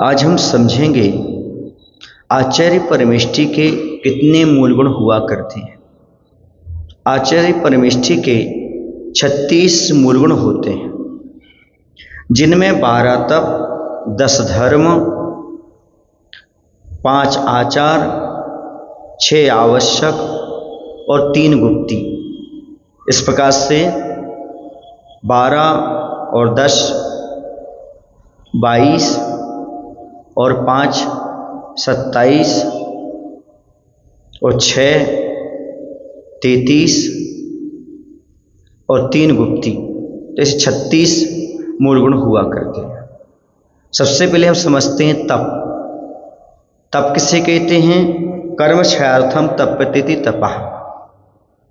आज हम समझेंगे आचार्य परमेष्ठी के कितने मूल गुण हुआ करते हैं। आचार्य परमेष्ठी के 36 मूल गुण होते हैं, जिनमें 12 तप, 10 धर्म, 5 आचार, 6 आवश्यक और 3 गुप्ती। इस प्रकार से 12 और 10 22 और 5 27 और 6 33 और 3 गुप्ती, तो ऐसे 36 मूल गुण हुआ करते हैं। सबसे पहले हम समझते हैं तप। तप किसे कहते हैं? कर्म क्षयार्थम तपति तपः।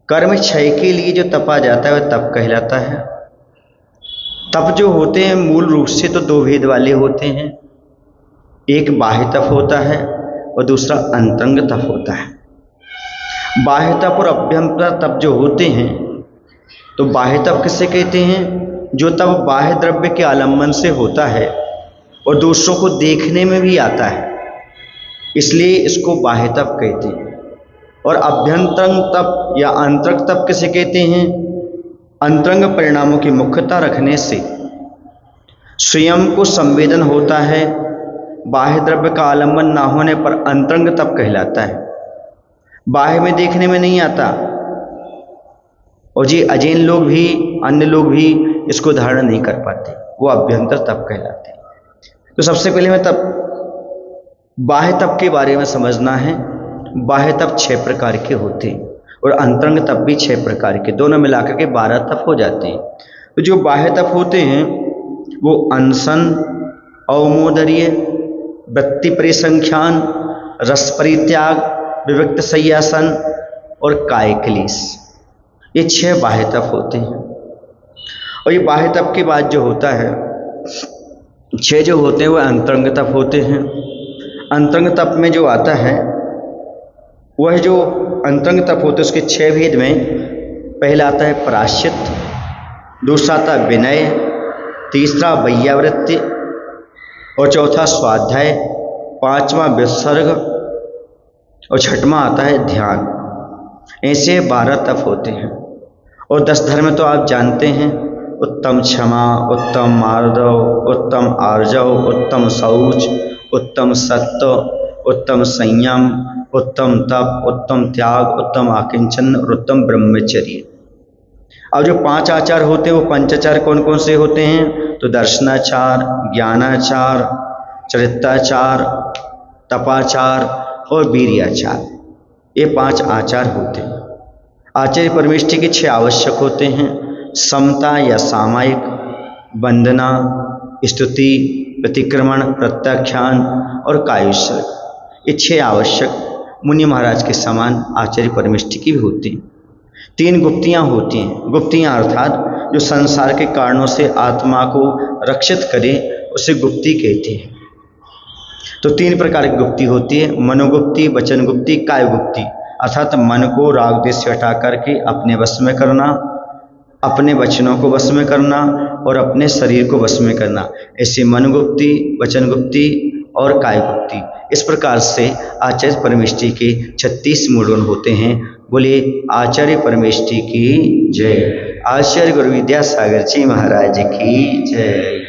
कर्म क्षय के लिए जो तपा जाता है वह तप कहलाता है। तप जो होते हैं मूल रूप से तो 2 भेद वाले होते हैं, एक बाह्य तप होता है और दूसरा अंतरंग तप होता है। बाह्य तप और अभ्यंतर तप जो होते हैं, तो बाह्य तप किसे कहते हैं? जो तप बाह्य द्रव्य के आलंबन से होता है और दूसरों को देखने में भी आता है, इसलिए इसको बाह्य तप कहते हैं। और अभ्यंतरंग तप या अंतरंग तप किसे कहते हैं? अंतरंग परिणामों की मुख्यता रखने से स्वयं को संवेदन होता है, बाह्य द्रव्य का आलंबन ना होने पर अंतरंग तप कहलाता है। बाह्य में देखने में नहीं आता, और जी अजैन लोग भी, अन्य लोग भी इसको धारण नहीं कर पाते, वो अभ्यंतर तप कहलाते हैं। तो सबसे पहले हमें तप बाह्य तप के बारे में समझना है। बाह्य तप 6 प्रकार के होते हैं और अंतरंग तप भी 6 प्रकार के, दोनों मिलाकर के 12 तप हो जाते हैं। तो जो बाह्य तप होते हैं वो अनशन, अवमोदर्य, वृत्ति परिसंख्यान, रस परित्याग, विविक्त शय्यासन और काय क्लेश, ये 6 बाह्य तप होते हैं। और ये बाह्य तप के बाद जो होता है 6 जो होते हैं वह अंतरंग तप होते हैं। अंतरंग तप में जो आता है वह जो अंतरंग तप होते हैं उसके 6 भेद में पहला आता है प्रायश्चित, दूसरा आता है विनय, तीसरा वैयावृत्ति और चौथा स्वाध्याय, 5वां विसर्ग और 6वां आता है ध्यान। ऐसे 12 तप होते हैं। और 10 धर्म तो आप जानते हैं, उत्तम क्षमा, उत्तम मार्दव, उत्तम आर्जव, उत्तम शौच, उत्तम सत्य, उत्तम संयम, उत्तम तप, उत्तम त्याग, उत्तम आकिंचन और उत्तम ब्रह्मचर्य। अब जो 5 आचार होते हैं वो पंचाचार कौन कौन से होते हैं? तो दर्शनाचार, ज्ञानाचार, चरित्राचार, तपाचार और वीर्याचार, ये 5 आचार होते हैं। आचार्य परमेष्ठी के 6 आवश्यक होते हैं: समता या सामायिक, वंदना, स्तुति, प्रतिक्रमण, प्रत्याख्यान और कायुत्सर्ग। ये 6 आवश्यक मुनि महाराज के समान आचार्य परमेष्ठी की भी होती हैं। 3 गुप्तियाँ होती हैं। गुप्तियाँ अर्थात जो संसार के कारणों से आत्मा को रक्षित करे, उसे गुप्ति कहते हैं। तो 3 प्रकार की गुप्ति होती है: मनोगुप्ति, वचन गुप्ति, काय गुप्ति। अर्थात मन को राग द्वेष से हटा करके अपने वश में करना, अपने वचनों को वश में करना और अपने शरीर को वश में करना। ऐसे मनोगुप्ति, वचन गुप्ति और काय गुप्ति, इस प्रकार से आचार्य परमेष्ठी के 36 मूल गुण होते हैं। बोले आचार्य परमेष्ठी की जय। आचार्य गुरु विद्यासागर जी महाराज की जय।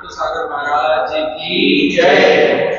सागर महाराज की जय।